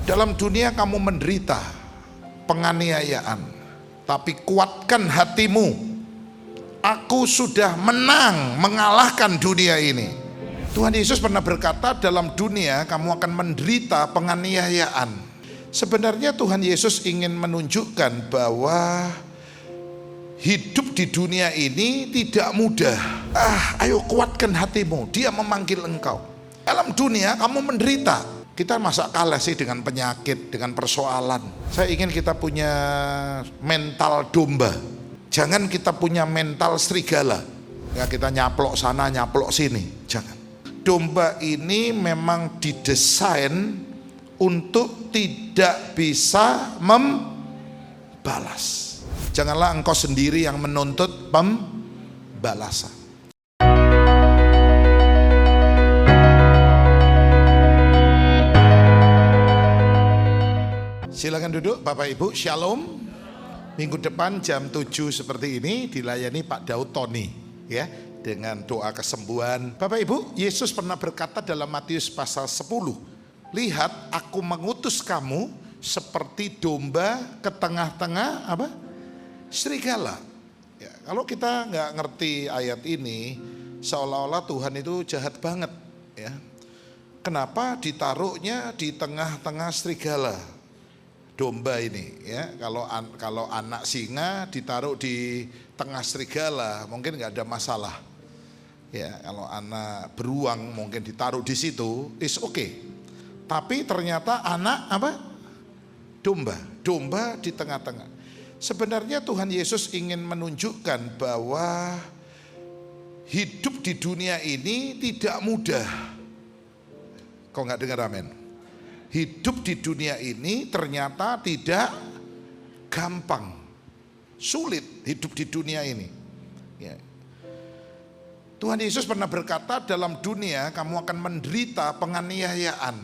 Dalam dunia kamu menderita penganiayaan, tapi kuatkan hatimu. Aku sudah menang, mengalahkan dunia ini. Tuhan Yesus pernah berkata, dalam dunia kamu akan menderita penganiayaan. Sebenarnya Tuhan Yesus ingin menunjukkan bahwa hidup di dunia ini tidak mudah. Ayo kuatkan hatimu, Dia memanggil engkau. Dalam dunia kamu menderita. Kita masa kalah sih dengan penyakit, dengan persoalan. Saya ingin kita punya mental domba. Jangan kita punya mental serigala. Ya, kita nyaplok sana, nyaplok sini. Jangan. Domba ini memang didesain untuk tidak bisa membalas. Janganlah engkau sendiri yang menuntut pembalasan. Silakan duduk Bapak Ibu, Shalom. Minggu depan jam 7 seperti ini dilayani Pak Daud Tony ya, dengan doa kesembuhan. Bapak Ibu, Yesus pernah berkata dalam Matius pasal 10, lihat aku mengutus kamu seperti domba ke tengah-tengah serigala. Ya, kalau kita nggak ngerti ayat ini, seolah-olah Tuhan itu jahat banget ya. Kenapa ditaruhnya di tengah-tengah serigala? Domba ini ya, kalau anak singa ditaruh di tengah serigala mungkin nggak ada masalah ya. Kalau anak beruang mungkin ditaruh di situ is okay. Tapi ternyata anak domba di tengah-tengah. Sebenarnya Tuhan Yesus ingin menunjukkan bahwa hidup di dunia ini tidak mudah. Kau nggak dengar amin? Hidup di dunia ini ternyata tidak gampang, sulit hidup di dunia ini. Ya. Tuhan Yesus pernah berkata, dalam dunia kamu akan menderita penganiayaan.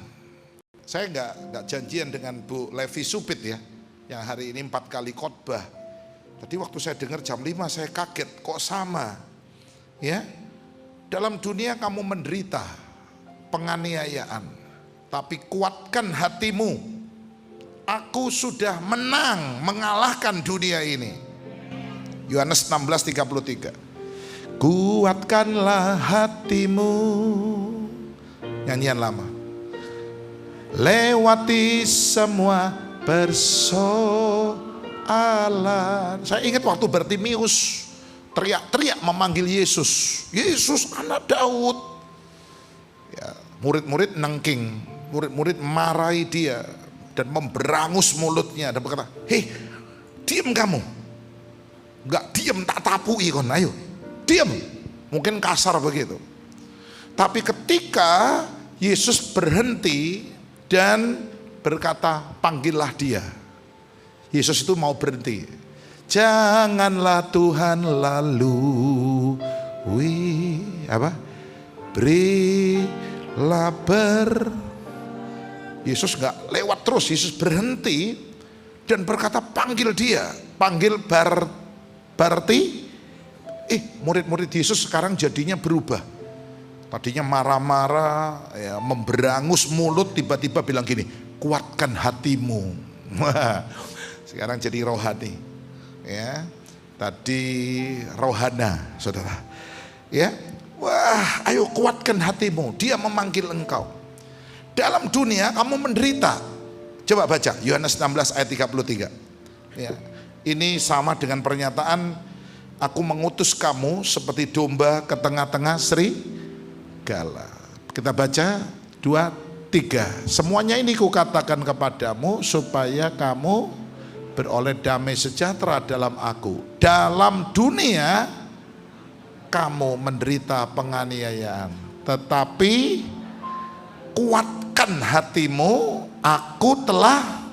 Saya nggak janjian dengan Bu Levi Supit ya, yang hari ini 4 kali khotbah. Tadi waktu saya dengar jam 5 saya kaget, kok sama? Ya, dalam dunia kamu menderita penganiayaan. Tapi kuatkan hatimu. Aku sudah menang, mengalahkan dunia ini. Yohanes 16:33. Kuatkanlah hatimu. Nyanyian lama. Lewati semua persoalan. Saya ingat waktu Bartimius teriak-teriak memanggil Yesus. Yesus anak Daud. Ya, murid-murid nengking. Murid-murid marahi dia dan memberangus mulutnya dan berkata, hei diam kamu. Enggak diam tak tapui kon, ayo diam. Mungkin kasar begitu. Tapi ketika Yesus berhenti dan berkata, panggillah dia. Yesus itu mau berhenti. Janganlah Tuhan lalu berilah Yesus gak lewat terus, Yesus berhenti dan berkata panggil dia, panggil Barti. Murid-murid Yesus sekarang jadinya berubah. Tadinya marah-marah, ya, memberangus mulut, tiba-tiba bilang gini, kuatkan hatimu. Sekarang jadi rohani, ya. Tadi rohana, saudara. Ya, wah, ayo kuatkan hatimu. Dia memanggil engkau. Dalam dunia kamu menderita. Coba baca Yohanes 16 ayat 33. Ya, ini sama dengan pernyataan aku mengutus kamu seperti domba ke tengah-tengah serigala. Kita baca 2, 3. Semuanya ini kukatakan kepadamu supaya kamu beroleh damai sejahtera dalam aku. Dalam dunia kamu menderita penganiayaan, tetapi kuatkan hatimu, aku telah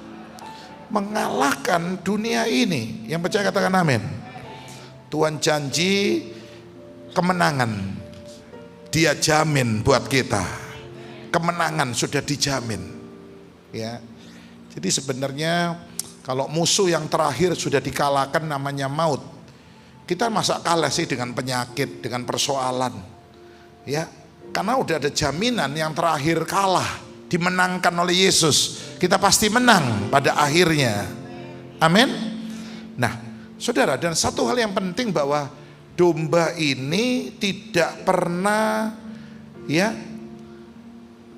mengalahkan dunia ini. Yang percaya katakan amin. Tuhan janji kemenangan, Dia jamin buat kita. Kemenangan sudah dijamin. Ya. Jadi sebenarnya kalau musuh yang terakhir sudah dikalahkan namanya maut. Kita masa kalah sih dengan penyakit, dengan persoalan. Ya. Karena udah ada jaminan yang terakhir kalah, dimenangkan oleh Yesus. kita pasti menang pada akhirnya. Amin. Nah, saudara, dan satu hal yang penting bahwa domba ini tidak pernah, ya,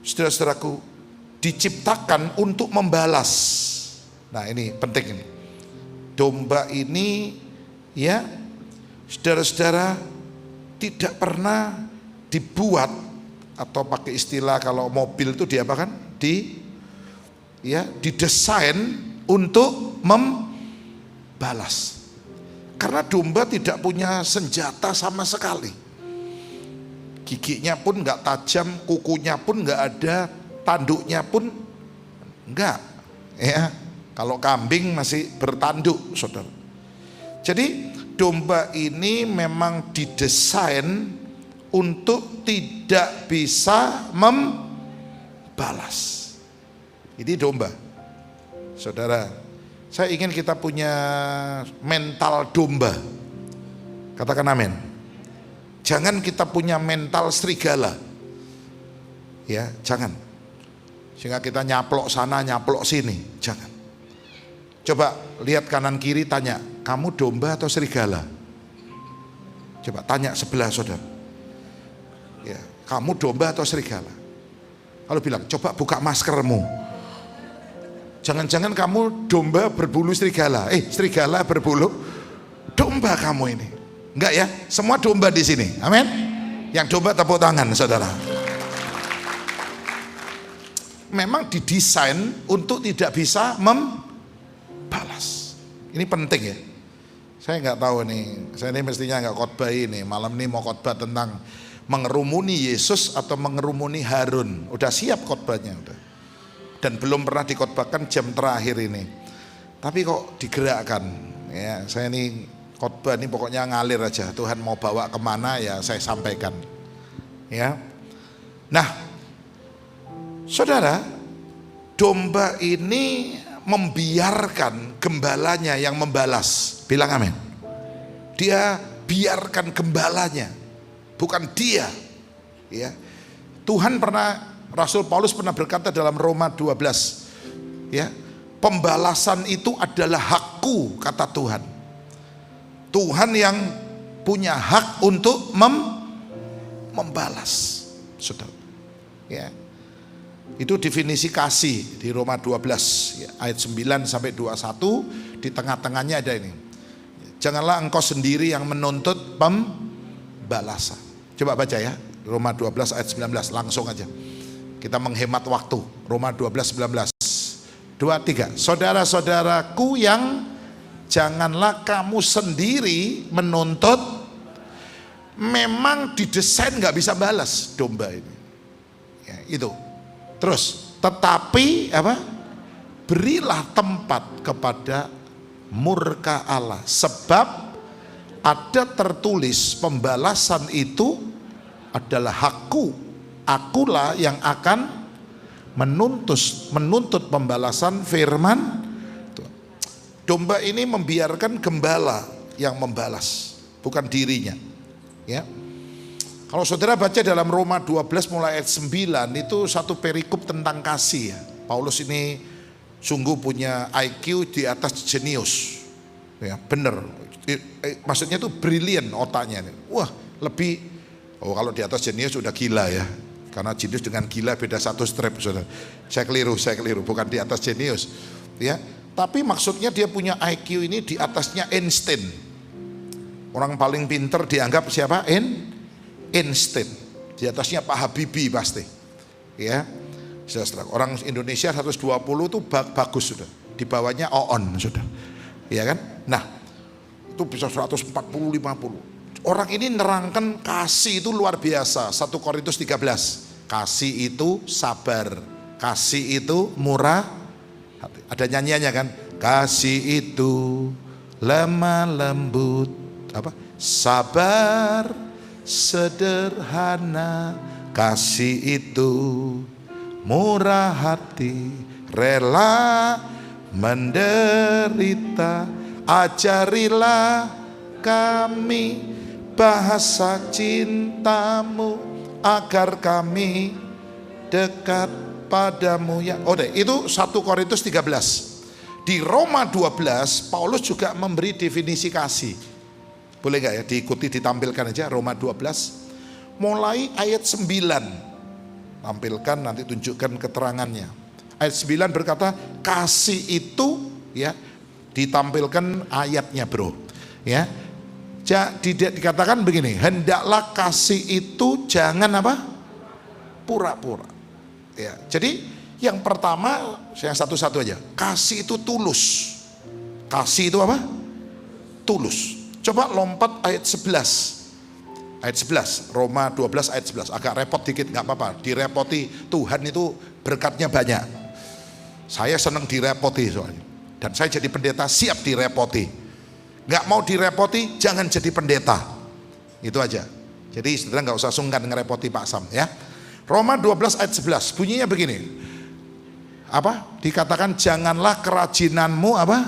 saudara-saudaraku, diciptakan untuk membalas. Nah, ini penting ini. Domba ini, ya, saudara-saudara, tidak pernah dibuat, atau pakai istilah kalau mobil itu diapakan? Didesain untuk membalas. Karena domba tidak punya senjata sama sekali. Giginya pun nggak tajam, kukunya pun nggak ada, tanduknya pun nggak. Ya, kalau kambing masih bertanduk, saudara. Jadi domba ini memang didesain untuk tidak bisa membalas. Ini domba, saudara. Saya ingin kita punya mental domba. Katakan amin. Jangan kita punya mental serigala. Ya, jangan. Sehingga kita nyaplok sana, nyaplok sini. Jangan. Coba lihat kanan kiri, tanya, kamu domba atau serigala? Coba tanya sebelah saudara. Ya, kamu domba atau serigala? Lalu bilang, coba buka maskermu. Jangan-jangan kamu domba berbulu serigala. Serigala berbulu domba kamu ini. Enggak ya? Semua domba di sini. Amin. Yang domba tepuk tangan, saudara. Memang didesain untuk tidak bisa membalas. Ini penting ya. Saya nggak tahu nih. Saya ini mestinya nggak khotbah ini. Malam ini mau khotbah tentang mengerumuni Yesus atau mengerumuni Harun. Udah siap khotbahnya udah. Dan belum pernah dikhotbahkan jam terakhir ini. Tapi kok digerakkan. Ya, saya ini khotbah ini pokoknya ngalir aja. Tuhan mau bawa kemana ya saya sampaikan. Ya. Nah, saudara, domba ini membiarkan gembalanya yang membalas. Bilang amin. Dia biarkan gembalanya, bukan dia. Ya. Tuhan pernah, Rasul Paulus pernah berkata dalam Roma 12, ya, pembalasan itu adalah hakku, kata Tuhan. Tuhan yang punya hak untuk membalas, saudara. Ya, itu definisi kasih di Roma 12, ya, ayat 9 sampai 21, di tengah-tengahnya ada ini. Janganlah engkau sendiri yang menuntut pembalasan. Coba baca ya, Roma 12 ayat 19, langsung aja. Kita menghemat waktu. Roma 12, 19. 2, 3. Saudara-saudaraku yang janganlah kamu sendiri menuntut. Memang didesain gak bisa balas domba ini. Ya, itu. Terus, tetapi apa? Berilah tempat kepada murka Allah. Sebab ada tertulis pembalasan itu adalah hakku. Akulah yang akan menuntut pembalasan, firman. Domba ini membiarkan gembala yang membalas, bukan dirinya. Ya. Kalau saudara baca dalam Roma 12 mulai ayat 9, itu satu perikop tentang kasih. Ya. Paulus ini sungguh punya IQ di atas jenius. Ya, bener. Maksudnya itu brilian otaknya. Wah, lebih, kalau di atas jenius sudah gila ya. Karena jenius dengan gila beda satu strip, saudara. Saya keliru, bukan di atas jenius. Ya, tapi maksudnya dia punya IQ ini di atasnya Einstein. Orang paling pinter dianggap siapa? Einstein. Di atasnya Pak Habibie pasti. Ya, saudara. Orang Indonesia 120 itu bagus sudah. Di bawahnya Oon sudah. Ya kan? Nah, itu bisa 140, 50. Orang ini nerangkan kasih itu luar biasa. 1 Korintus 13. Kasih itu sabar. Kasih itu murah hati. Ada nyanyiannya kan? Kasih itu lemah lembut, apa? Sabar sederhana. Kasih itu murah hati, rela menderita. Ajarilah kami bahasa cintamu agar kami dekat kepadamu ya. Oh deh, itu 1 Korintus 13. Di Roma 12 Paulus juga memberi definisi kasih. Boleh gak ya diikuti, ditampilkan aja Roma 12 mulai ayat 9. Tampilkan, nanti tunjukkan keterangannya. Ayat 9 berkata kasih itu ya, ditampilkan ayatnya bro ya. Dikatakan begini, hendaklah kasih itu jangan apa? Pura-pura. Ya, jadi yang pertama, yang satu-satu aja. Kasih itu tulus. Kasih itu apa? Tulus. Coba lompat ayat 11. Ayat 11, Roma 12 ayat 11. Agak repot dikit, nggak apa-apa. Direpoti Tuhan itu berkatnya banyak. Saya senang direpoti soalnya. Dan saya jadi pendeta siap direpoti. Nggak mau direpoti, jangan jadi pendeta. Itu aja. Jadi saudara nggak usah sungkan ngerepoti Pak Sam ya. Roma 12 ayat 11 bunyinya begini. Apa? Dikatakan janganlah kerajinanmu apa?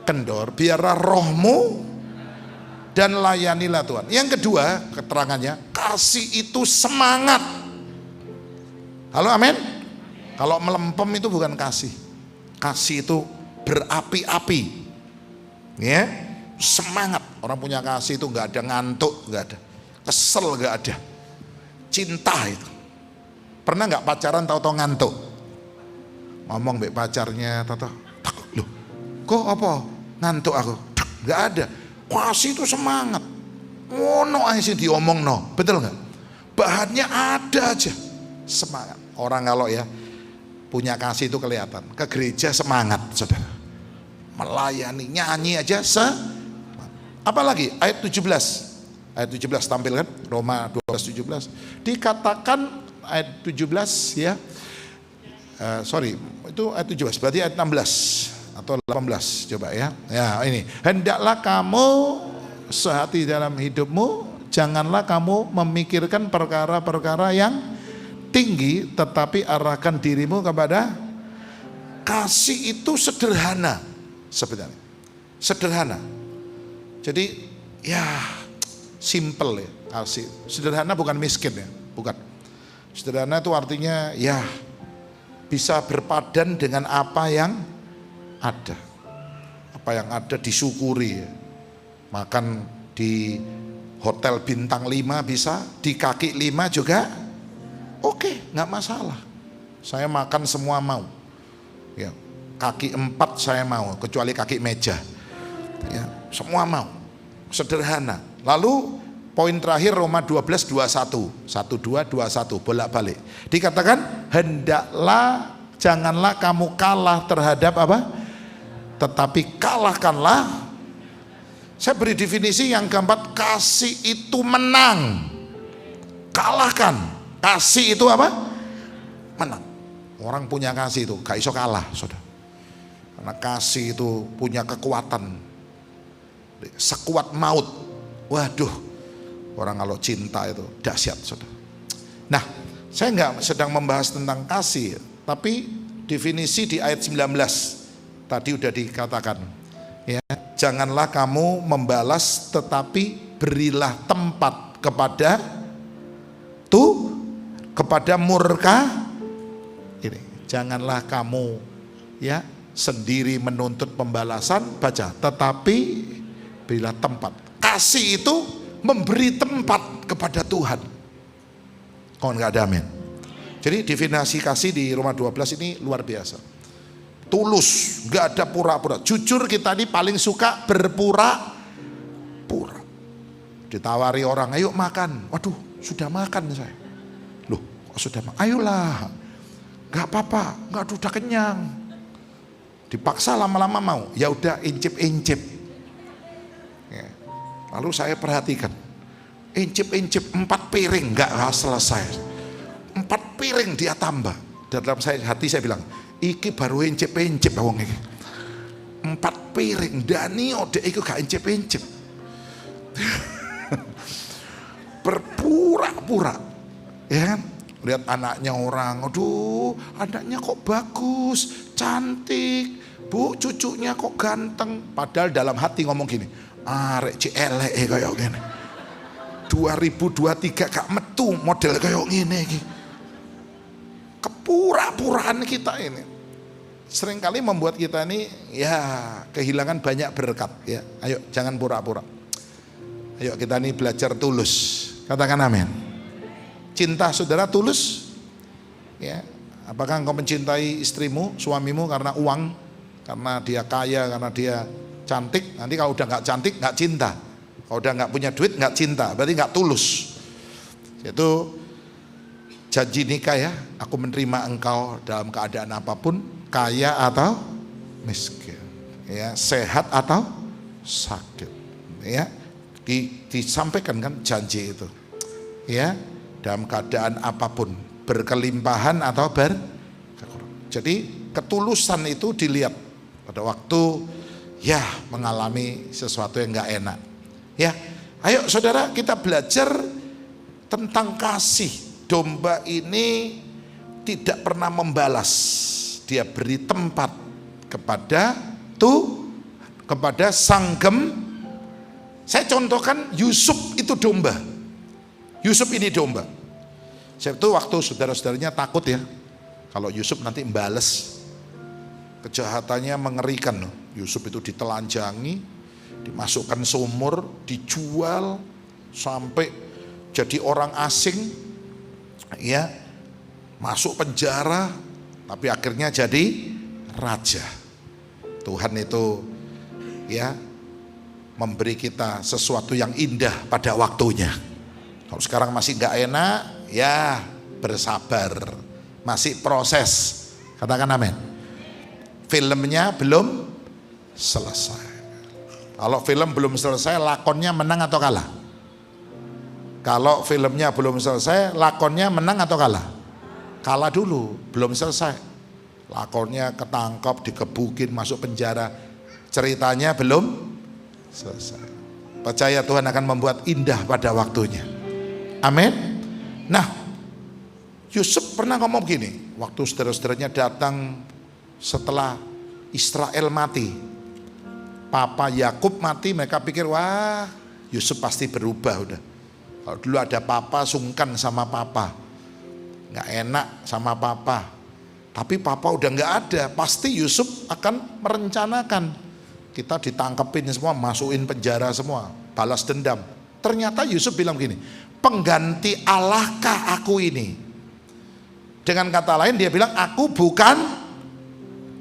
Kendor, biarlah rohmu dan layanilah Tuhan. Yang kedua keterangannya, kasih itu semangat. Halo amin. Kalau melempem itu bukan kasih. Kasih itu berapi-api. Ya, semangat. Orang punya kasih itu nggak ada ngantuk, nggak ada kesel, nggak ada. Cinta itu. Pernah nggak pacaran tahu-tahu ngantuk? Ngomong mbak pacarnya, tahu loh, kok apa? Ngantuk aku? Nggak ada. Kasih itu semangat. Ngono aja sih diomong no, betul nggak? Bahannya ada aja, semangat. Orang kalau ya punya kasih itu kelihatan. Ke gereja semangat, saudara. Melayani, nyanyi aja apalagi ayat 17. Ayat 17 tampilkan Roma 12:17. Dikatakan ayat 17 ya. Sorry, itu ayat 17, berarti ayat 16 atau 18 coba ya. Ya, ini. Hendaklah kamu sehati dalam hidupmu, janganlah kamu memikirkan perkara-perkara yang tinggi, tetapi arahkan dirimu kepada kasih. Itu sederhana sebenarnya. Sederhana. Jadi ya simple ya kasih. Sederhana bukan miskin ya, bukan. Sederhana itu artinya ya bisa berpadan dengan apa yang ada. Apa yang ada disyukuri ya. Makan di hotel bintang 5 bisa, di kaki 5 juga oke, nggak masalah. Saya makan semua mau. Ya, kaki 4 saya mau, kecuali kaki meja. Ya, semua mau. Sederhana. Lalu poin terakhir Roma 12:21, 12:21 bolak-balik. Dikatakan hendaklah, janganlah kamu kalah terhadap apa? Tetapi kalahkanlah. Saya beri definisi yang keempat, kasih itu menang. Kalahkan. Kasih itu apa? Menang. Orang punya kasih itu gak iso kalah, saudara. Karena kasih itu punya kekuatan. Sekuat maut. Waduh. Orang kalau cinta itu dahsyat, saudara. Nah, saya nggak sedang membahas tentang kasih, tapi definisi di ayat 19 tadi udah dikatakan. Ya, janganlah kamu membalas, tetapi berilah tempat kepada kepada murka. Ini, janganlah kamu ya sendiri menuntut pembalasan, baca, tetapi berilah tempat. Kasih itu memberi tempat kepada Tuhan. Kau nggak ada amin. Jadi definisi kasih di Roma 12 ini luar biasa. Tulus, nggak ada pura-pura. Jujur kita ini paling suka berpura-pura. Ditawari orang, ayo makan. Waduh, sudah makan saya. Loh, kok sudah makan? Ayolah, nggak apa-apa, nggak udah kenyang. Dipaksa lama-lama mau. Ya udah incip-incip. Ya. Lalu saya perhatikan, incip-incip 4 piring nggak selesai. 4 piring dia tambah. Dalam hati saya bilang, iki baru incip-incip wong iki. 4 piring Dani ode iku gak incip-incip. Berpura-pura. Ya kan? Lihat anaknya orang, aduh, anaknya kok bagus, cantik. Bu, cucunya kok ganteng. Padahal dalam hati ngomong gini, arek cek elek kayak gini. 2023 gak metu model kayak gini iki. Kepura-puraan kita ini seringkali membuat kita ini ya kehilangan banyak berkat ya. Ayo jangan pura-pura. Ayo kita ini belajar tulus. Katakan amin. Cinta saudara tulus? Ya. Apakah engkau mencintai istrimu, suamimu karena uang, karena dia kaya, karena dia cantik? Nanti kalau udah nggak cantik nggak cinta. Kalau udah nggak punya duit nggak cinta, berarti nggak tulus. Itu janji nikah ya. Aku menerima engkau dalam keadaan apapun, kaya atau miskin, ya, sehat atau sakit, ya. Disampaikan kan janji itu, ya, dalam keadaan apapun, berkelimpahan atau berkekurangan. Jadi ketulusan itu dilihat pada waktu ya mengalami sesuatu yang nggak enak, ya. Ayo saudara kita belajar tentang kasih. Domba ini tidak pernah membalas, dia beri tempat kepada kepada sang Saya contohkan Yusuf itu domba. Yusuf ini domba. Saya itu waktu saudara-saudaranya takut ya, kalau Yusuf nanti membalas kejahatannya mengerikan loh. Yusuf itu ditelanjangi, dimasukkan sumur, dijual sampai jadi orang asing, ya, masuk penjara, tapi akhirnya jadi raja. Tuhan itu ya memberi kita sesuatu yang indah pada waktunya. Kalau sekarang masih nggak enak, ya bersabar, masih proses. Katakan amin. Filmnya belum selesai. Kalau film belum selesai, lakonnya menang atau kalah? Kalau filmnya belum selesai, lakonnya menang atau kalah? Kalah dulu, belum selesai. Lakonnya ketangkap, dikebukin, masuk penjara. Ceritanya belum selesai. Percaya Tuhan akan membuat indah pada waktunya. Amin. Nah, Yusuf pernah ngomong begini, waktu saudara-saudaranya datang setelah Israel mati, Papa Yakub mati, mereka pikir wah Yusuf pasti berubah udah. Kalau dulu ada papa sungkan sama papa, nggak enak sama papa, tapi papa udah nggak ada, pasti Yusuf akan merencanakan kita ditangkepin semua, masukin penjara semua, balas dendam. Ternyata Yusuf bilang gini, pengganti Allahkah aku ini? Dengan kata lain dia bilang, aku bukan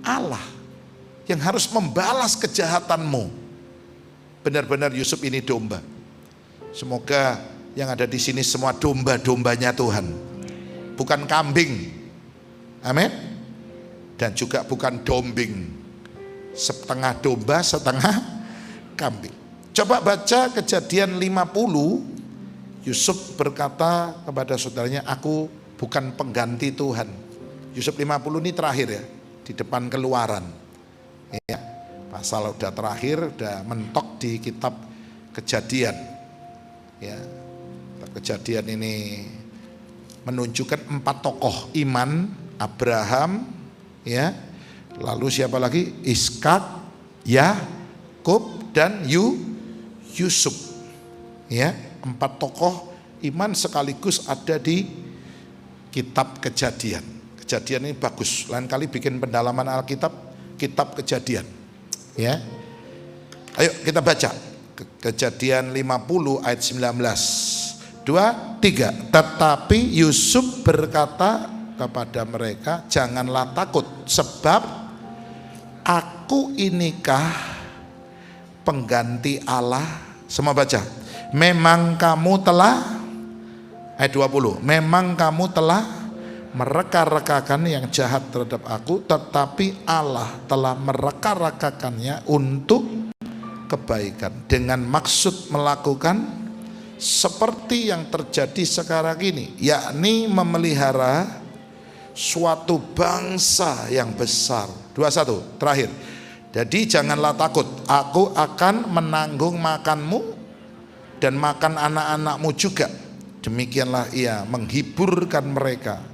Allah yang harus membalas kejahatanmu. Benar-benar Yusuf ini domba. Semoga yang ada di sini semua domba-dombanya Tuhan, bukan kambing. Amin. Dan juga bukan dombing, setengah domba setengah kambing. Coba baca Kejadian 50. Yusuf berkata kepada saudaranya, aku bukan pengganti Tuhan. Yusuf 50 ini terakhir ya, di depan Keluaran ya, pasal udah terakhir, udah mentok di kitab Kejadian ya. Kejadian ini menunjukkan 4 tokoh iman, Abraham ya, lalu siapa lagi, Ishak, Yakub, dan Yusuf ya. 4 tokoh iman sekaligus ada di kitab Kejadian. Kejadian ini bagus, lain kali bikin pendalaman Alkitab, kitab Kejadian ya. Ayo kita baca Kejadian 50 ayat 19. 2, 3. Tetapi Yusuf berkata kepada mereka, janganlah takut, sebab aku inikah pengganti Allah. Semua baca. Memang kamu telah, ayat 20, memang kamu telah mereka-rekakan yang jahat terhadap aku, tetapi Allah telah mereka-rekakannya untuk kebaikan, dengan maksud melakukan seperti yang terjadi sekarang ini, yakni memelihara suatu bangsa yang besar. 21 terakhir. Jadi janganlah takut, aku akan menanggung makanmu dan makan anak-anakmu juga. Demikianlah ia menghiburkan mereka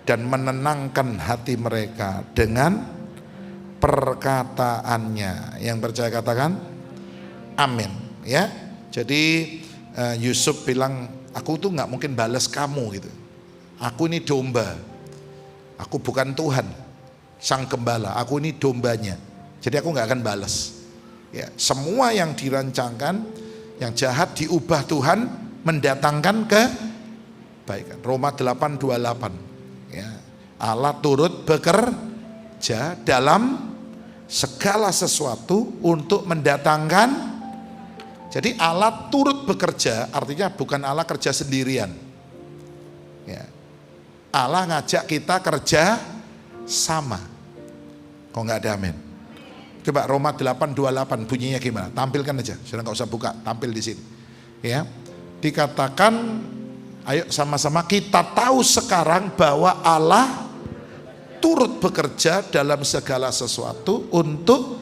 dan menenangkan hati mereka dengan perkataannya. Yang percaya katakan amin ya. Jadi Yusuf bilang, aku tuh nggak mungkin balas kamu gitu. Aku ini domba. Aku bukan Tuhan, sang gembala, aku ini dombanya. Jadi aku nggak akan balas. Ya, semua yang dirancangkan, yang jahat diubah Tuhan mendatangkan kebaikan. Roma 8:28. Ya, Allah turut bekerja dalam segala sesuatu untuk mendatangkan. Jadi Allah turut bekerja, artinya bukan Allah kerja sendirian. Ya. Allah ngajak kita kerja sama. Kok nggak ada amin? Coba Roma 8:28 bunyinya gimana? Tampilkan aja, sudah nggak usah buka, tampil di sini. Ya, dikatakan, ayo sama-sama kita tahu sekarang bahwa Allah turut bekerja dalam segala sesuatu untuk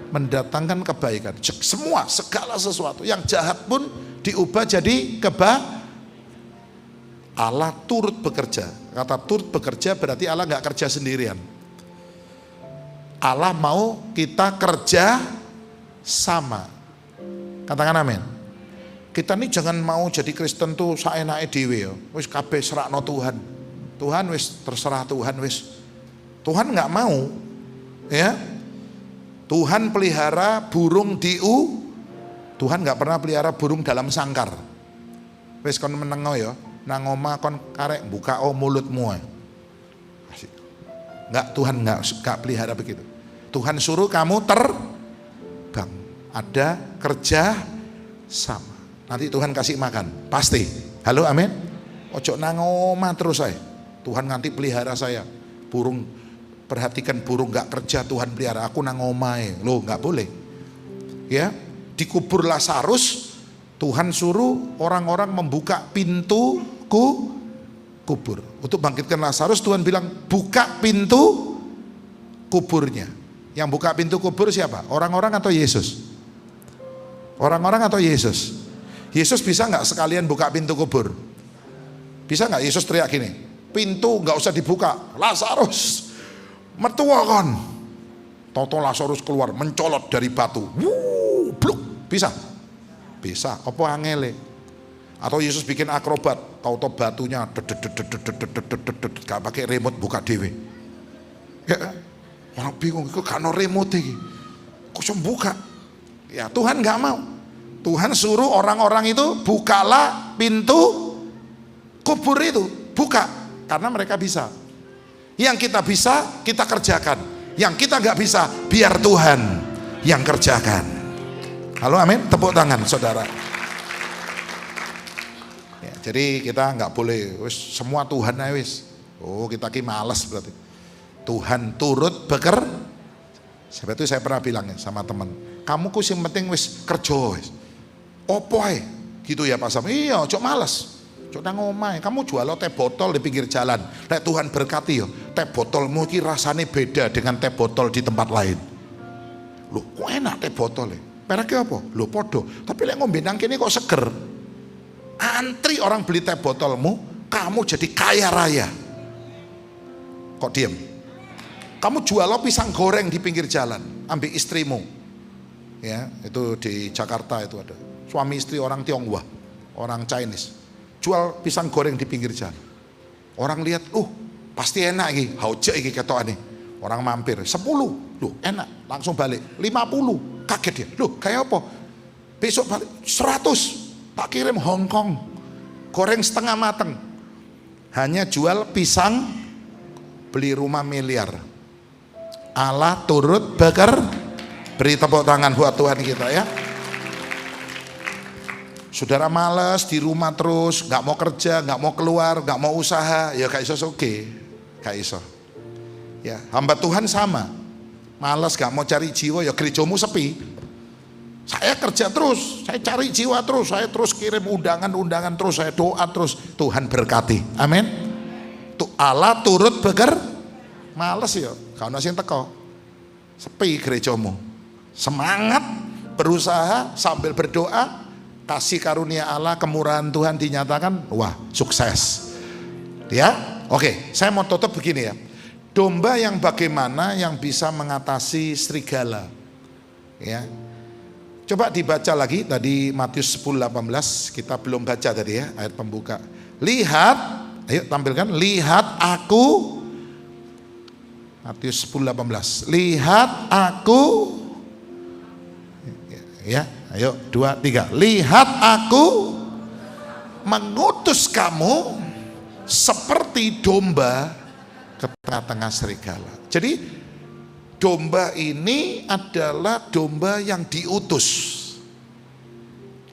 mendatangkan kebaikan. Semua, segala sesuatu yang jahat pun diubah jadi Allah turut bekerja. Kata turut bekerja berarti Allah nggak kerja sendirian. Allah mau kita kerja sama. Katakan amin. Kita nih jangan mau jadi Kristen tuh saenake dhewe ya. Wis kabeh serakno Tuhan. Tuhan wis terserah Tuhan wis. Tuhan nggak mau, ya. Tuhan pelihara burung Tuhan nggak pernah pelihara burung dalam sangkar. Wis kon menengo ya. Nang omah kon karek buka mulutmu. Enggak, Tuhan enggak pelihara begitu. Tuhan suruh kamu terbang. Ada kerja sama. Nanti Tuhan kasih makan, pasti. Halo, amin. Ojo nang omah terus saya. Tuhan nanti pelihara saya. Burung, perhatikan burung enggak kerja Tuhan pelihara. Aku nang omahe. Loh, enggak boleh. Ya, dikubur Lazarus, Tuhan suruh orang-orang membuka pintu kubur. Untuk bangkitkan Lazarus, Tuhan bilang buka pintu kuburnya. Yang buka pintu kubur siapa? Orang-orang atau Yesus? Orang-orang atau Yesus? Yesus bisa nggak sekalian buka pintu kubur? Bisa nggak Yesus teriak gini, pintu nggak usah dibuka, Lazarus mertua kon. Toto Lazarus keluar mencolot dari batu. Bluk. Bisa? Bisa. Apa angele? Atau Yesus bikin akrobat, tahu-tahu batunya gak pakai remote buka dewe. Ya, orang bingung, kok gak ada remote ini, kok cuma buka? Ya Tuhan gak mau. Tuhan suruh orang-orang itu bukalah pintu kubur itu, buka, karena mereka bisa. Yang kita bisa kita kerjakan, yang kita gak bisa biar Tuhan yang kerjakan. Halo, amin. Tepuk tangan saudara. Jadi kita nggak boleh wis semua Tuhan aja wis. Oh, kita ki malas berarti. Tuhan turut bekerja. Sebab itu saya pernah bilang ya sama teman, kamu ku sing penting wis kerja wis. Opo ae? Gitu ya Pak Sam. Iya, cok malas. Cok nang omahe, kamu jual teh botol di pinggir jalan. Lek Tuhan berkati yo, teh botolmu ki rasane beda dengan teh botol di tempat lain. Loh, kok enak teh botol e? Mereknya apa? Loh, podo. Tapi lek ngombe nang kene kok seger. Antri orang beli teh botolmu, kamu jadi kaya raya. Kok diem? Kamu jual pisang goreng di pinggir jalan, ambil istrimu. Ya, itu di Jakarta itu ada. Suami istri orang Tionghoa, orang Chinese. Jual pisang goreng di pinggir jalan. Orang lihat, pasti enak iki, hauje iki ketokane. Orang mampir, 10, loh enak, langsung balik. 50, kaget dia, loh kayak apa? Besok balik, 100. Tak kirim Hong Kong, goreng setengah mateng. Hanya jual pisang, beli rumah miliar. Allah turut beri tepuk tangan buat Tuhan kita ya. Saudara malas di rumah terus, nggak mau kerja, nggak mau keluar, nggak mau usaha, ya gak iso oke, gak iso. Ya, hamba Tuhan sama, malas nggak mau cari jiwa, ya gerejamu sepi. Saya kerja terus, saya cari jiwa terus, saya terus kirim undangan terus, saya doa terus, Tuhan berkati, amin. Tuh Allah turut males ya, kau nasi teko, sepi gerejamu, semangat berusaha sambil berdoa, kasih karunia Allah, kemurahan Tuhan dinyatakan, wah sukses, ya. Oke, saya mau tutup begini ya, domba yang bagaimana yang bisa mengatasi serigala, ya. Coba dibaca lagi tadi Matius 10:18, kita belum baca tadi ya ayat pembuka. Lihat, ayo tampilkan, lihat aku Matius 10:18. Lihat aku, ya, ayo 2, 3. Lihat aku mengutus kamu seperti domba ke tengah-tengah serigala. Jadi domba ini adalah domba yang diutus.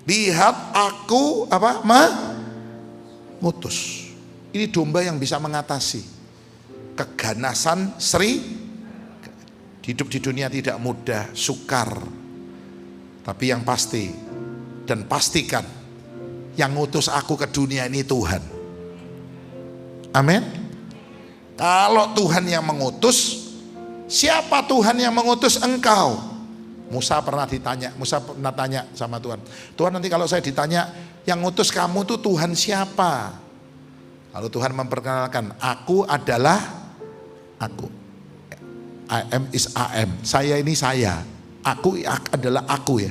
Lihat aku apa? Mengutus. Ini domba yang bisa mengatasi keganasan hidup di dunia tidak mudah, sukar. Tapi yang pasti dan pastikan, yang ngutus aku ke dunia ini Tuhan. Amin. Kalau Tuhan yang mengutus, siapa Tuhan yang mengutus engkau? Musa pernah tanya sama Tuhan, Tuhan nanti kalau saya ditanya yang ngutus kamu tuh Tuhan siapa? Lalu Tuhan memperkenalkan, aku adalah aku. I am is I am. Saya ini saya. Aku adalah aku ya.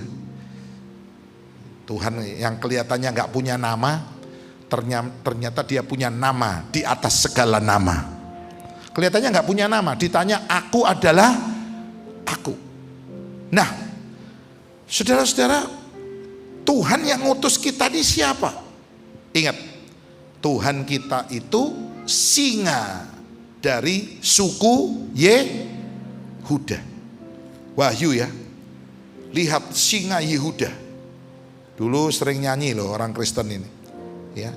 Tuhan yang kelihatannya nggak punya nama, ternyata dia punya nama di atas segala nama. Kelihatannya nggak punya nama, ditanya aku adalah aku. Nah, saudara-saudara, Tuhan yang ngutus kita ini siapa? Ingat, Tuhan kita itu singa dari suku Yehuda. Wahyu ya, lihat singa Yehuda. Dulu sering nyanyi loh orang Kristen ini, ya,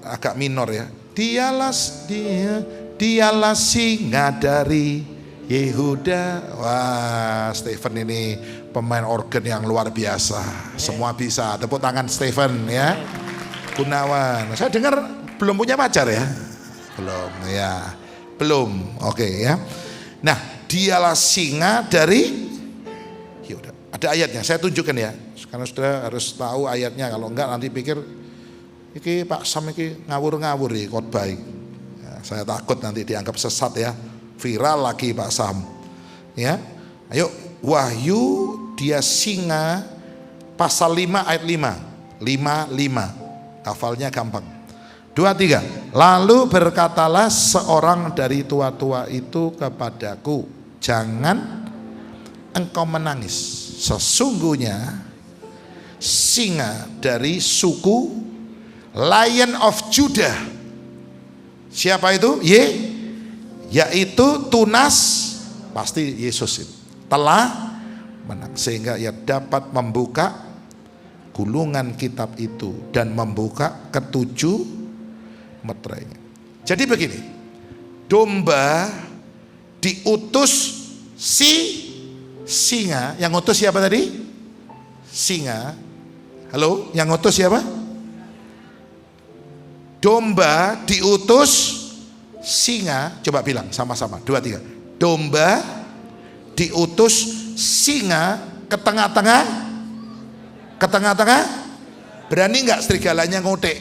agak minor ya. Dialah singa dari Yehuda. Wah, Stephen ini pemain organ yang luar biasa. Semua bisa. Tepuk tangan Stephen ya. Gunawan. Saya dengar belum punya pacar ya? Belum ya. Belum. Oke ya. Nah, dialah singa dari Yehuda. Ada ayatnya, saya tunjukkan ya. Karena sudah harus tahu ayatnya. Kalau enggak nanti pikir iki Pak Sam iki ngawur-ngawur ya khotbah. Ya, saya takut nanti dianggap sesat ya. Viral lagi Pak Sam. Ya. Ayo, Wahyu dia singa pasal 5 ayat 5. 5. Hafalnya gampang. 2, 3. Lalu berkatalah seorang dari tua-tua itu kepadaku, jangan engkau menangis. Sesungguhnya singa dari suku Lion of Judah. Siapa itu? Yaitu Tunas, pasti Yesus itu, telah menang sehingga ia dapat membuka gulungan kitab itu dan membuka ketujuh meterainya. Jadi begini, domba diutus singa. Yang ngutus siapa tadi? Singa. Halo, yang ngutus siapa? Domba diutus singa. Coba bilang sama-sama, 2, 3. Domba diutus singa ke tengah-tengah. Berani nggak serigalanya ngotek?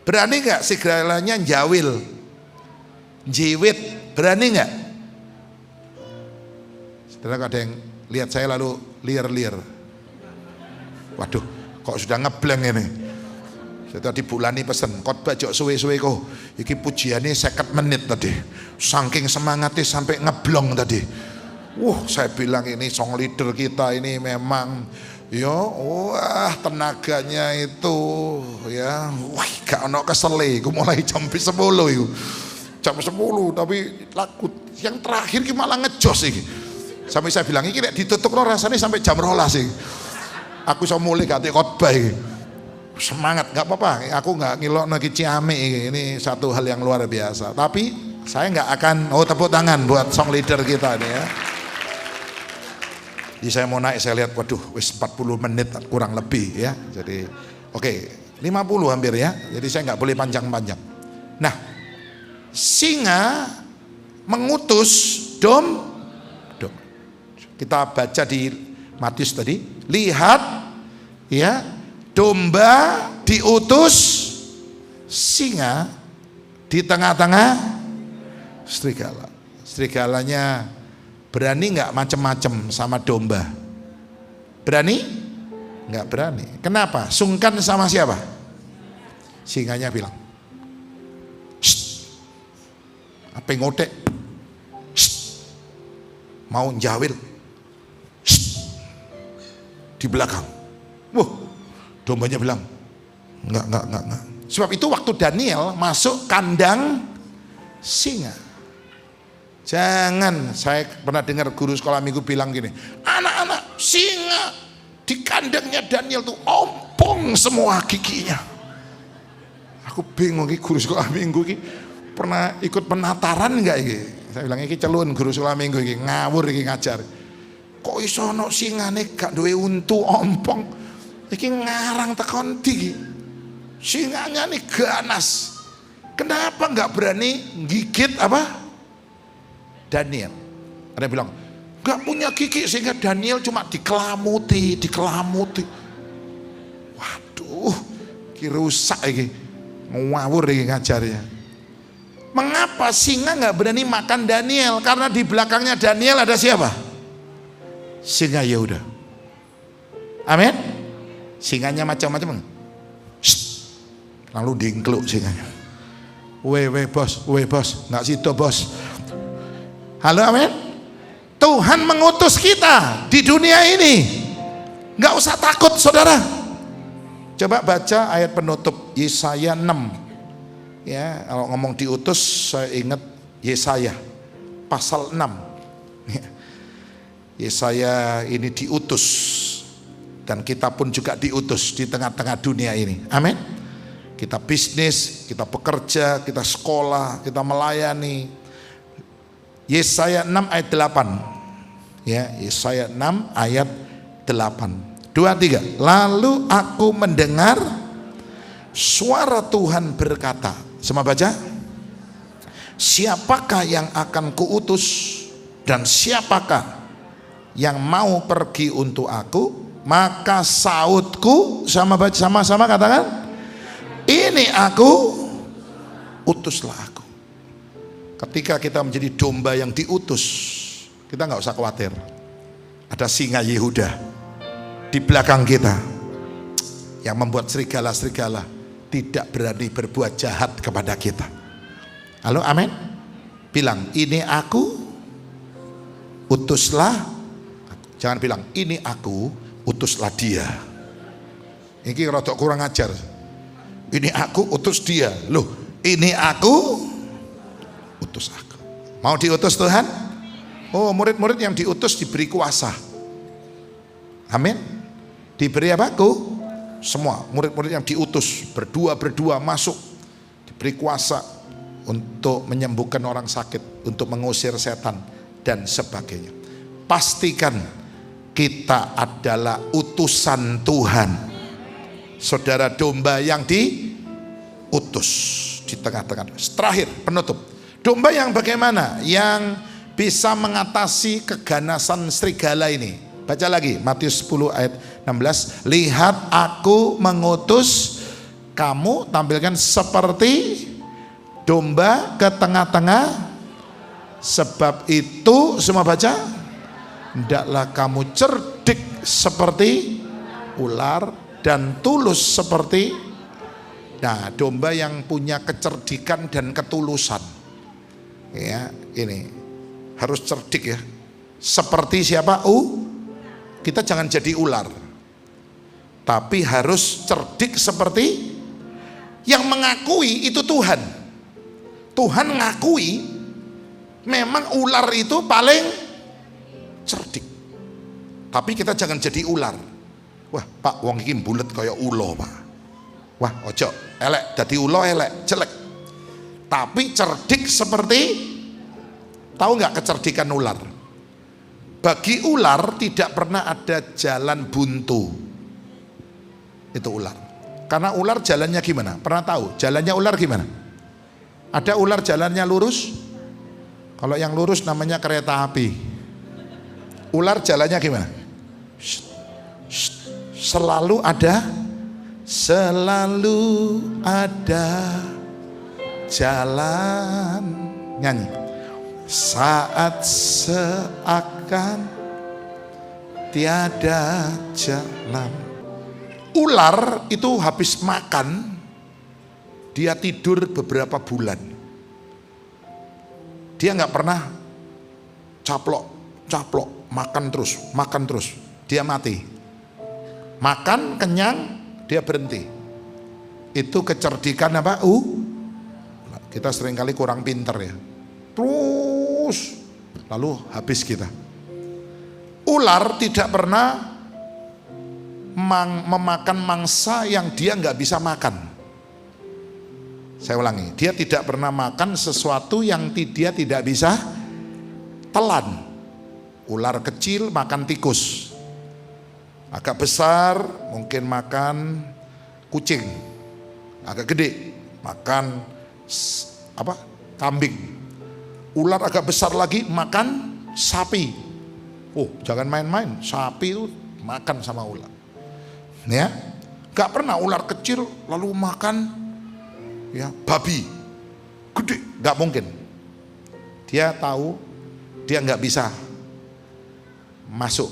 Berani nggak serigalanya jawil, jiwit? Berani nggak? Setelah ada yang lihat saya lalu liar-liar. Waduh, kok sudah ngeblank ini. Saya tadi bulani pesen khotbah jok suwe-suwe kok. Iki pujiannya 50 menit tadi. Saking semangatnya sampai ngeblong tadi. Saya bilang ini song leader kita ini memang wah tenaganya itu ya. Wah, gak ono kesele. Aku mulai jam 10 itu. Jam 10 tapi lagu yang terakhir ki malah ngejos iki. Sampai saya bilang iki nek ditutup rasanya sampai jam 12 sih. Aku iso mulai ganti khotbah iki. Semangat, nggak apa-apa. Aku nggak ngilok lagi ciame ini satu hal yang luar biasa. Tapi saya nggak akan. Tepuk tangan buat song leader kita ini ya. Jadi saya mau naik, saya lihat, waduh, wis 40 menit kurang lebih ya. Jadi oke, 50 hampir ya. Jadi saya nggak boleh panjang-panjang. Nah, singa mengutus dom. Kita baca di Matius tadi. Lihat, ya. Domba diutus singa di tengah-tengah serigala. Serigalanya berani nggak macem-macem sama domba? Berani? Nggak berani. Kenapa? Sungkan sama siapa? Singanya bilang, HP ngotek, mau njawil, di belakang. Wah, dombanya bilang, enggak. Sebab itu waktu Daniel masuk kandang singa. Jangan, saya pernah dengar guru sekolah minggu bilang gini, anak-anak, singa di kandangnya Daniel tuh ompong semua giginya. Aku bingung, guru sekolah minggu ini pernah ikut penataran enggak ini? Saya bilang ini celun guru sekolah minggu ini, ngawur ini ngajar. Kok iso ono singane gak duwe untu ompong? Iki ngarang tekon ndi. Singanya nih ganas. Kenapa nggak berani gigit apa? Daniel. Ada yang bilang nggak punya gigi sehingga Daniel cuma dikelamuti. Waduh, rusak ini, ngawur ini ngajarnya. Mengapa singa nggak berani makan Daniel? Karena di belakangnya Daniel ada siapa? Singa Yehuda. Amin. Singanya macam-macam. Lalu dingkluk singanya. Weh bos, nggak situ bos. Halo, amin. Tuhan mengutus kita di dunia ini. Nggak usah takut, saudara. Coba baca ayat penutup Yesaya 6. Ya, kalau ngomong diutus, saya ingat Yesaya pasal 6. Yesaya ini diutus, dan kita pun juga diutus di tengah-tengah dunia ini. Amin. Kita bisnis, kita bekerja, kita sekolah, kita melayani. Yesaya 6 ayat 8. Ya, Yesaya 6 ayat 8. 2, 3. Lalu aku mendengar suara Tuhan berkata. Semua baca. Siapakah yang akan kuutus dan siapakah yang mau pergi untuk aku? Maka sautku, sama-sama katakan, ini aku, utuslah aku. Ketika kita menjadi domba yang diutus, kita nggak usah khawatir. Ada singa Yehuda di belakang kita yang membuat serigala-serigala tidak berani berbuat jahat kepada kita. Halo, amin. Bilang, ini aku, utuslah. Jangan bilang, ini aku, utuslah dia. Ini rodok kurang ajar. Ini aku utus dia. Loh, ini aku utus aku. Mau diutus Tuhan? Oh, murid-murid yang diutus diberi kuasa. Amin. Diberi apa? Semua murid-murid yang diutus berdua masuk, diberi kuasa untuk menyembuhkan orang sakit, untuk mengusir setan dan sebagainya. Pastikan kita adalah utusan Tuhan. Saudara domba yang diutus di tengah-tengah. Terakhir, penutup. Domba yang bagaimana? Yang bisa mengatasi keganasan serigala ini. Baca lagi Matius 10 ayat 16. Lihat aku mengutus kamu, tampilkan seperti domba ke tengah-tengah. Sebab itu, semua baca, hendaklah kamu cerdik seperti ular dan tulus seperti, nah, domba yang punya kecerdikan dan ketulusan. Ya, ini harus cerdik ya. Seperti siapa? Kita jangan jadi ular, tapi harus cerdik seperti yang mengakui itu Tuhan. Tuhan ngakui memang ular itu paling cerdik. Tapi kita jangan jadi ular. Wah, Pak, wong iki bulet kaya ulo, Pak. Wah, ojo elek, dadi ulo elek, jelek. Tapi cerdik seperti, tahu nggak kecerdikan ular? Bagi ular tidak pernah ada jalan buntu. Itu ular. Karena ular jalannya gimana? Pernah tahu jalannya ular gimana? Ada ular jalannya lurus? Kalau yang lurus namanya kereta api. Ular jalannya gimana? Selalu ada jalan. Nyanyi. Saat seakan tiada jalan. Ular itu habis makan, dia tidur beberapa bulan. dia nggak pernah caplok, makan terus, dia mati. Makan kenyang, dia berhenti. Itu kecerdikan apa? Kita seringkali kurang pinter ya. Terus, lalu habis kita. Ular tidak pernah memakan mangsa yang dia nggak bisa makan. Saya ulangi, dia tidak pernah makan sesuatu yang dia tidak bisa telan. Ular kecil makan tikus, agak besar mungkin makan kucing, agak gede makan kambing. Ular agak besar lagi makan sapi. Jangan main-main, sapi itu makan sama ular. Ya, gak pernah ular kecil lalu makan babi gede, nggak mungkin. Dia tahu dia nggak bisa masuk,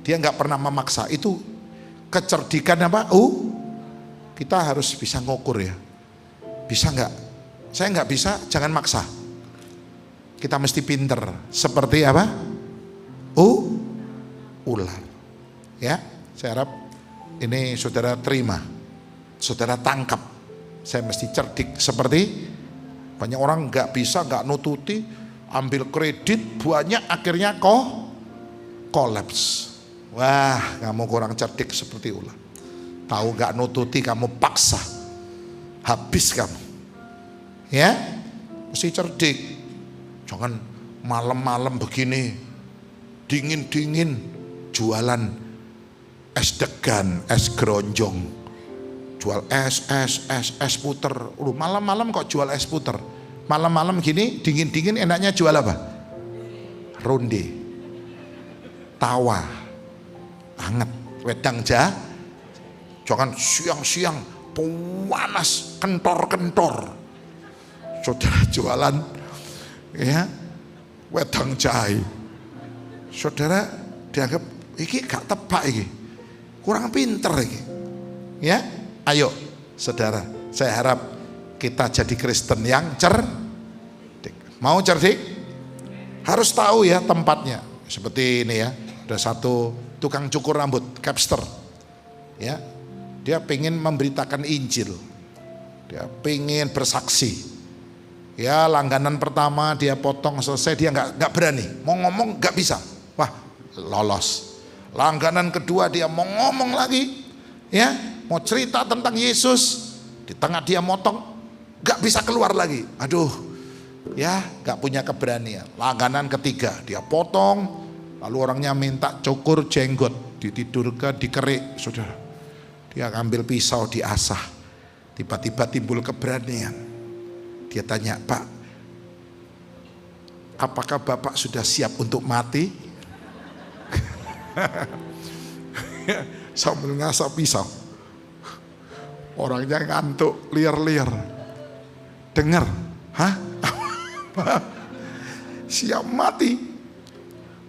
dia nggak pernah memaksa. Itu kecerdikan apa? Kita harus bisa ngukur ya, bisa nggak? Saya nggak bisa, jangan maksa. Kita mesti pinter seperti apa? Ular. Ya, saya harap ini saudara terima, saudara tangkap. Saya mesti cerdik seperti banyak orang nggak bisa, nggak nututi, ambil kredit banyak akhirnya kolaps. Wah, kamu kurang cerdik seperti ular. Tahu nggak nututi kamu paksa, habis kamu. Ya, mesti cerdik. Jangan malam-malam begini dingin-dingin jualan es degan, es geronjong. Jual es puter. Malam-malam kok jual es puter. Malam-malam gini dingin-dingin enaknya jual apa? Ronde, tawa, anget, wedang jangan siang-siang panas kentor-kentor. Saudara jualan ya wedang jahe, saudara dianggap iki gak tepak iki, kurang pinter iki. Ya, ayo saudara, saya harap kita jadi Kristen yang cerdik. Mau cerdik? Harus tahu ya tempatnya. Seperti ini ya, ada satu tukang cukur rambut, capster. Ya, dia pengen memberitakan Injil, dia pengen bersaksi. Ya, langganan pertama dia potong selesai, dia nggak berani, mau ngomong nggak bisa. Wah, lolos. Langganan kedua dia mau ngomong lagi, ya, mau cerita tentang Yesus, di tengah dia motong, gak bisa keluar lagi. Aduh, ya gak punya keberanian. Langganan ketiga dia potong, lalu orangnya minta cukur jenggot, ditidurkan, dikerik, saudara. Dia ambil pisau, diasah. Tiba-tiba timbul keberanian. Dia tanya, Pak, apakah Bapak sudah siap untuk mati? Sambil ngasah pisau. Orangnya ngantuk, liar-liar. Dengar, siap mati.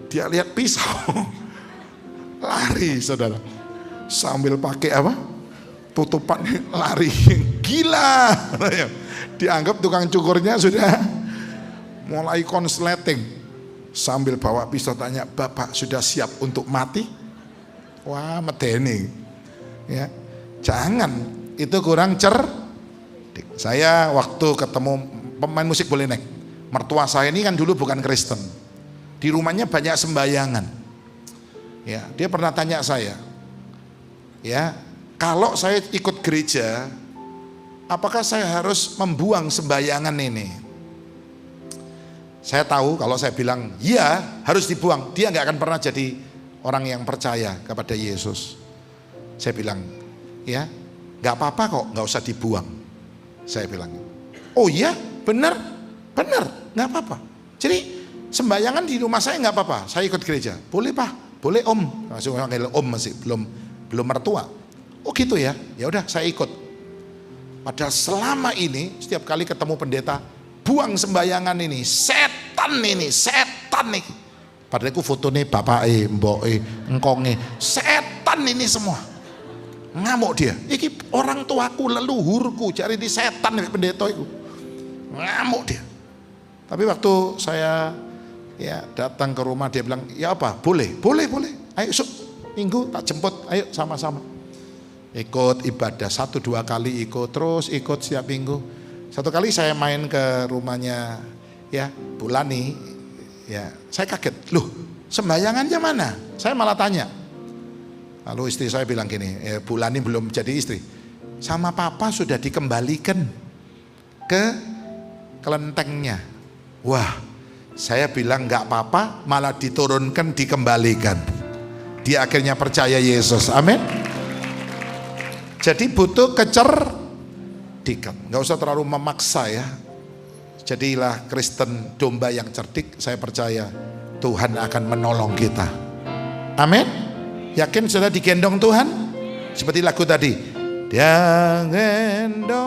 Dia lihat pisau, lari saudara. Sambil pakai apa? Tutupan, lari. Gila. Dianggap tukang cukurnya sudah mulai konsleting. Sambil bawa pisau tanya, Bapak sudah siap untuk mati? Wah, medeni. Ya, jangan. Itu kurang cerdik. Saya waktu ketemu pemain musik boleh naik. Mertua saya ini kan dulu bukan Kristen. Di rumahnya banyak sembayangan. Ya, dia pernah tanya saya, ya, kalau saya ikut gereja, apakah saya harus membuang sembayangan ini? Saya tahu kalau saya bilang iya harus dibuang, dia nggak akan pernah jadi orang yang percaya kepada Yesus. Saya bilang, ya, nggak apa-apa kok, nggak usah dibuang. Saya bilang, oh iya, benar, nggak apa-apa. Jadi sembayangan di rumah saya nggak apa-apa. Saya ikut gereja, boleh Pak, boleh Om. Masih panggil Om, masih belum mertua. Oh gitu ya, ya udah saya ikut. Padahal selama ini setiap kali ketemu pendeta, buang sembayangan ini, setan nih. Padahal aku fotonya bapak mbok engkonge, setan ini semua. Ngamuk dia. Iki orang tuaku, leluhurku, cari di setan pendeta itu. Ngamuk dia. Tapi waktu saya ya datang ke rumah, dia bilang, ya apa, boleh, ayo minggu tak jemput, ayo sama-sama. Ikut ibadah 1-2 kali ikut, terus ikut setiap minggu. Satu kali saya main ke rumahnya ya Bu Lani, ya saya kaget, loh sembayangannya mana? Saya malah tanya. Lalu istri saya bilang gini, Bu Lani belum jadi istri, sama papa sudah dikembalikan ke kelentengnya. Wah, saya bilang nggak apa-apa, malah diturunkan, dikembalikan. Dia akhirnya percaya Yesus, amin. Jadi butuh kecerdikan, nggak usah terlalu memaksa ya. Jadilah Kristen domba yang cerdik, saya percaya Tuhan akan menolong kita. Amin. Yakin sudah digendong Tuhan? Seperti lagu tadi. Dia gendong